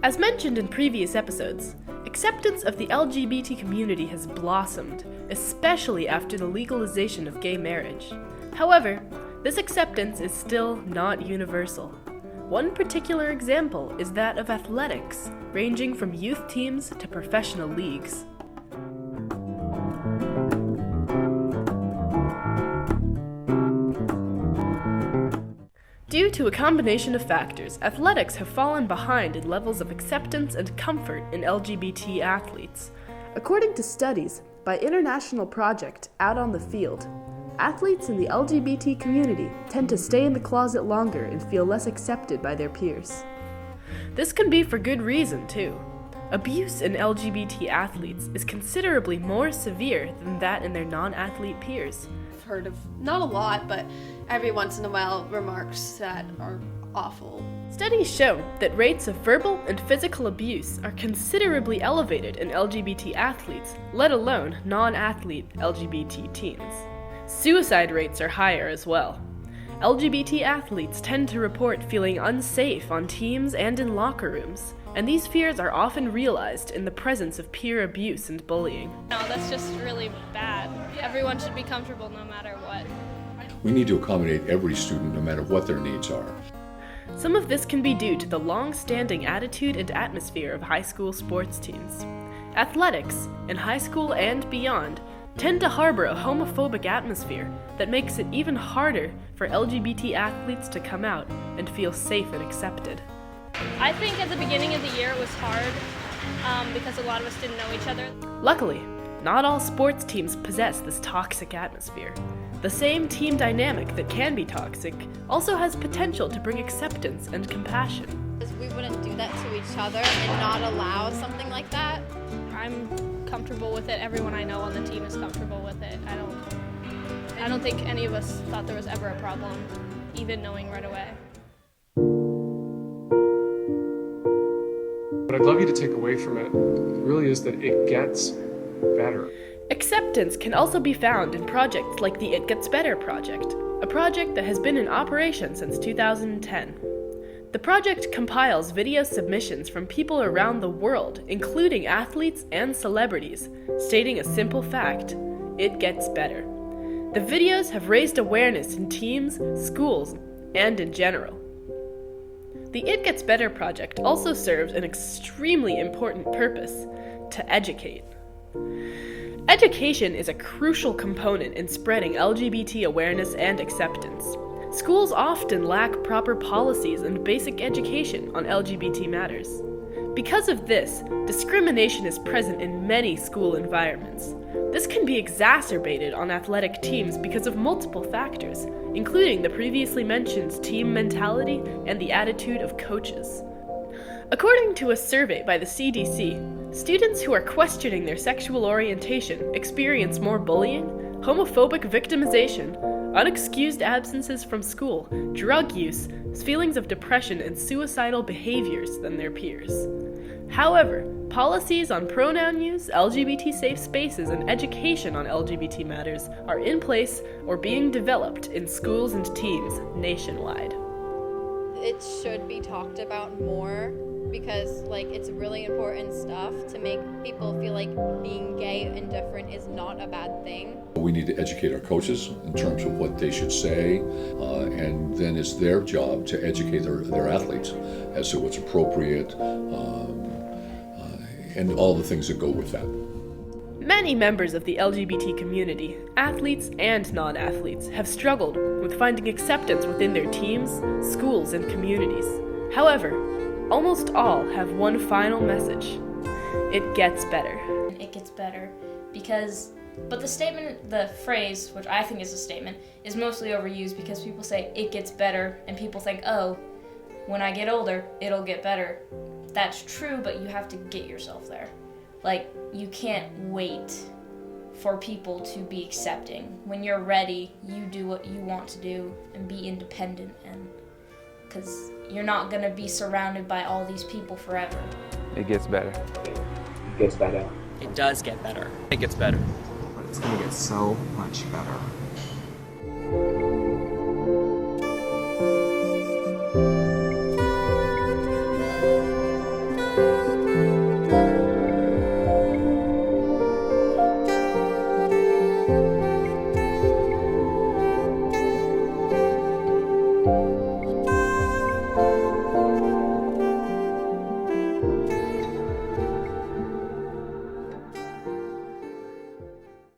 As mentioned in previous episodes, acceptance of the LGBT community has blossomed, especially after the legalization of gay marriage. However, this acceptance is still not universal. One particular example is that of athletics, ranging from youth teams to professional leagues. Due to a combination of factors, athletics have fallen behind in levels of acceptance and comfort in LGBT athletes. According to studies by International Project Out on the Field, athletes in the LGBT community tend to stay in the closet longer and feel less accepted by their peers. This can be for good reason, too. Abuse in LGBT athletes is considerably more severe than that in their non-athlete peers. I've heard of, not a lot, but every once in a while, remarks that are awful. Studies show that rates of verbal and physical abuse are considerably elevated in LGBT athletes, let alone non-athlete LGBT teens. Suicide rates are higher as well. LGBT athletes tend to report feeling unsafe on teams and in locker rooms, and these fears are often realized in the presence of peer abuse and bullying. No, that's just really bad. Everyone should be comfortable no matter what. We need to accommodate every student no matter what their needs are. Some of this can be due to the long-standing attitude and atmosphere of high school sports teams. Athletics, in high school and beyond, tend to harbor a homophobic atmosphere that makes it even harder for LGBT athletes to come out and feel safe and accepted. I think at the beginning of the year it was hard because a lot of us didn't know each other. Luckily, not all sports teams possess this toxic atmosphere. The same team dynamic that can be toxic also has potential to bring acceptance and compassion. We wouldn't do that to each other and not allow something like that. I'm comfortable with it. Everyone I know on the team is comfortable with it. I don't think any of us thought there was ever a problem, even knowing right away. What I'd love you to take away from it really is that it gets better. Acceptance can also be found in projects like the It Gets Better project, a project that has been in operation since 2010. The project compiles video submissions from people around the world, including athletes and celebrities, stating a simple fact: it gets better. The videos have raised awareness in teams, schools, and in general. The It Gets Better project also serves an extremely important purpose: to educate. Education is a crucial component in spreading LGBT awareness and acceptance. Schools often lack proper policies and basic education on LGBT matters. Because of this, discrimination is present in many school environments. This can be exacerbated on athletic teams because of multiple factors, including the previously mentioned team mentality and the attitude of coaches. According to a survey by the CDC, students who are questioning their sexual orientation experience more bullying, homophobic victimization, unexcused absences from school, drug use, feelings of depression, and suicidal behaviors than their peers. However, policies on pronoun use, LGBT safe spaces, and education on LGBT matters are in place or being developed in schools and teams nationwide. It should be talked about more because it's really important stuff to make people feel like being gay and different is not a bad thing. We need to educate our coaches in terms of what they should say, and then it's their job to educate their athletes as to what's appropriate, and all the things that go with that. Many members of the LGBT community, athletes and non-athletes, have struggled with finding acceptance within their teams, schools, and communities. However, almost all have one final message: it gets better. It gets better but the statement, the phrase, which I think is a statement, is mostly overused because people say it gets better and people think, oh, when I get older, it'll get better. That's true, but you have to get yourself there. You can't wait for people to be accepting. When you're ready, you do what you want to do and be independent, and because you're not going to be surrounded by all these people forever. It gets better. It gets better. It does get better. It gets better. But it's going to get so much better.